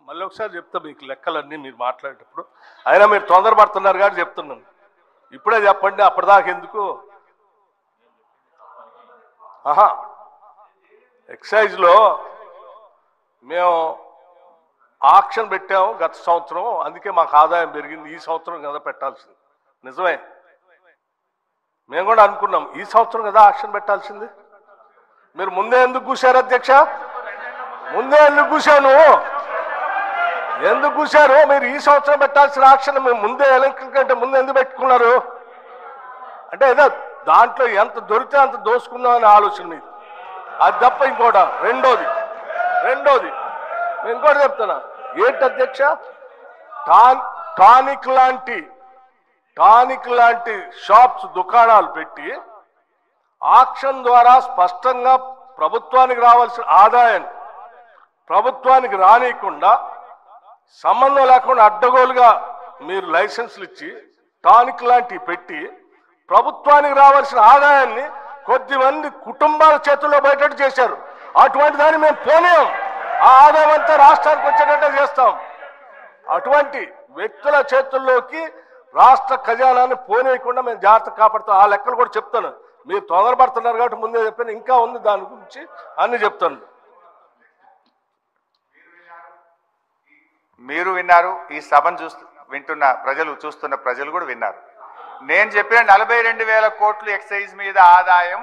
మళ్ళీ ఒకసారి చెప్తా మీకు లెక్కలన్నీ మీరు మాట్లాడేటప్పుడు. అయినా మీరు తొందరపడుతున్నారు కాబట్టి చెప్తున్నాను. ఇప్పుడే చెప్పండి, అప్పటిదాకా ఎందుకు? ఎక్సైజ్లో మేము ఆక్షన్ పెట్టాము గత సంవత్సరం, అందుకే మాకు ఆదాయం పెరిగింది. ఈ సంవత్సరం కదా పెట్టాల్సింది, నిజమే. మేము కూడా అనుకున్నాం ఈ సంవత్సరం కదా ఆక్షన్ పెట్టాల్సింది. మీరు ముందే ఎందుకు కూర్చారు అధ్యక్ష? ముందే ఎందుకు కూర్చాను? ఎందుకు కూర్చారు? మీరు ఈ సంవత్సరం పెట్టాల్సిన ఆక్షన్ మేము ముందే ఎలక్షన్ కంటే ముందు ఎందుకు పెట్టుకున్నారు? అంటే ఏదో దాంట్లో ఎంత దొరికితే అంత దోసుకుందాం అనే ఆలోచన మీది, అది తప్ప ఇంకోట. రెండోది నేను ఇంకోటి చెప్తున్నా. ఏంటి అధ్యక్ష? టానిక్ లాంటి షాప్స్, దుకాణాలు పెట్టి ఆక్షన్ ద్వారా స్పష్టంగా ప్రభుత్వానికి రావాల్సిన ఆదాయాన్ని ప్రభుత్వానికి రానియకుండా, సంబంధం లేకుండా అడ్డగోలుగా మీరు లైసెన్సులు ఇచ్చి టానిక్ లాంటివి పెట్టి ప్రభుత్వానికి రావాల్సిన ఆదాయాన్ని కొద్దిమంది కుటుంబాల చేతుల్లో బయటట్టు చేశారు. అటువంటి దాన్ని మేము పోలేం. ఆ ఆదాయం అంతా రాష్ట్రానికి వచ్చేటట్టే చేస్తాం. అటువంటి వ్యక్తుల చేతుల్లోకి రాష్ట్ర ఖజానాన్ని పోనీయకుండా మేము జాగ్రత్త కాపాడుతాం. ఆ లెక్కలు కూడా చెప్తాను. మీరు తొందరపడుతున్నారు కాబట్టి ముందే చెప్పాను, ఇంకా ఉంది దాని గురించి అన్ని చెప్తాను. మీరు విన్నారు, ఈ సభను వింటున్న ప్రజలు, చూస్తున్న ప్రజలు కూడా విన్నారు. నేను చెప్పిన 42,000 కోట్లు ఎక్సైజ్ మీద ఆదాయం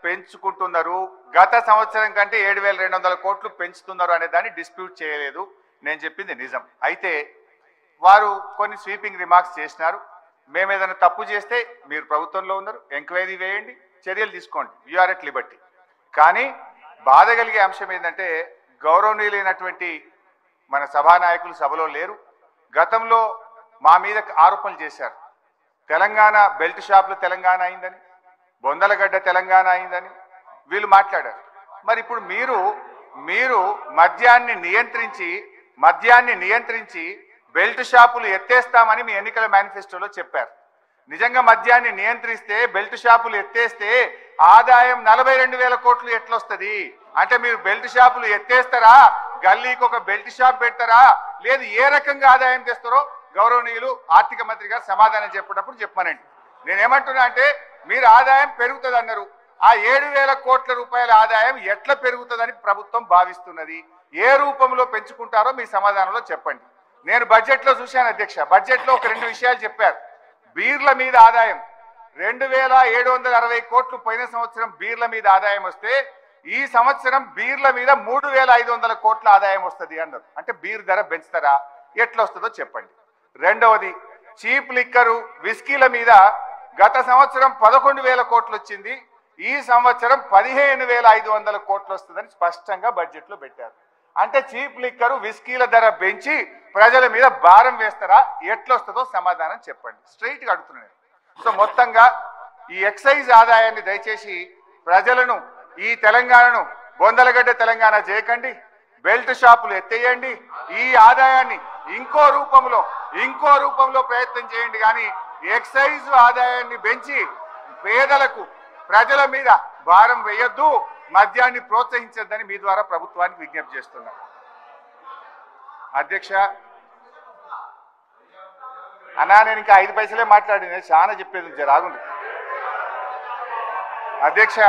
పెంచుకుంటున్నారు. గత సంవత్సరం కంటే 7,200 కోట్లు పెంచుతున్నారు అనే దాన్ని డిస్ప్యూట్ చేయలేదు. నేను చెప్పింది నిజం. అయితే వారు కొన్ని స్వీపింగ్ రిమార్క్స్ చేసినారు. మేము ఏదైనా తప్పు చేస్తే మీరు ప్రభుత్వంలో ఉన్నారు, ఎంక్వైరీ వేయండి, చర్యలు తీసుకోండి, యూఆర్ ఎట్ లిబర్టీ. కానీ బాధ కలిగే అంశం ఏంటంటే, గౌరవనీయులైనటువంటి మన సభానాయకులు సభలో లేరు. గతంలో మా మీద ఆరోపణలు చేశారు. తెలంగాణ బెల్ట్ షాపులు తెలంగాణ అయిందని, బొందలగడ్డ తెలంగాణ అయిందని వీళ్ళు మాట్లాడారు. మరి ఇప్పుడు మీరు మద్యాన్ని నియంత్రించి బెల్ట్ షాపులు ఎత్తేస్తామని మీ ఎన్నికల మేనిఫెస్టోలో చెప్పారు. నిజంగా మద్యాన్ని నియంత్రిస్తే, బెల్ట్ షాపులు ఎత్తేస్తే ఆదాయం 42,000 కోట్లు ఎట్లొస్తుంది? అంటే మీరు బెల్ట్ షాపులు ఎత్తేస్తారా, గల్లీకి ఒక బెల్ట్ షాప్ పెడతారా, లేదు ఏ రకంగా ఆదాయం తెస్తారో గౌరవనీయులు ఆర్థిక మంత్రి గారు సమాధానం చెప్పేటప్పుడు చెప్పమనండి. నేనేమంటున్నా అంటే, మీరు ఆదాయం పెరుగుతుంది అన్నారు. ఆ 7,000 కోట్ల రూపాయల ఆదాయం ఎట్లా పెరుగుతుందని ప్రభుత్వం భావిస్తున్నది? ఏ రూపంలో పెంచుకుంటారో మీ సమాధానంలో చెప్పండి. నేను బడ్జెట్లో చూశాను అధ్యక్ష. బడ్జెట్లో ఒక 2 విషయాలు చెప్పారు. బీర్ల మీద ఆదాయం 2,760 కోట్లు పోయిన సంవత్సరం బీర్ల మీద ఆదాయం వస్తే, ఈ సంవత్సరం బీర్ల మీద 3,500 కోట్ల ఆదాయం వస్తుంది అన్నారు. అంటే బీర్ ధర పెంచుతారా, ఎట్లా వస్తుందో చెప్పండి. రెండవది, చీప్ లిక్కరు, విస్కీల మీద గత సంవత్సరం 11,000 కోట్లు వచ్చింది, ఈ సంవత్సరం 15,500 కోట్లు వస్తుందని స్పష్టంగా బడ్జెట్లో పెట్టారు. అంటే చీప్ లిక్కరు, విస్కీల ధర పెంచి ప్రజల మీద భారం వేస్తారా, ఎట్లొస్తుందో సమాధానం చెప్పండి. స్ట్రైట్గా అడుగుతున్నాను. సో మొత్తంగా ఈ ఎక్సైజ్ ఆదాయాన్ని దయచేసి ప్రజలను, ఈ తెలంగాణను బొందలగడ్డ తెలంగాణ చేయకండి, బెల్ట్ షాపులు ఎత్తేయండి. ఈ ఆదాయాన్ని ఇంకో రూపంలో ప్రయత్నం చేయండి. కానీ ఎక్సైజ్ ఆదాయాన్ని పెంచి పేదలకు, ప్రజల మీద భారం వేయొద్దు, మద్యాన్ని ప్రోత్సహించొద్దని మీ ద్వారా ప్రభుత్వానికి విజ్ఞప్తి చేస్తున్నా. అధ్యక్ష అన్నా, నేను ఇంకా 5 పైసలే మాట్లాడింది, చాలా చెప్పేది రాగుంది. అధ్యక్ష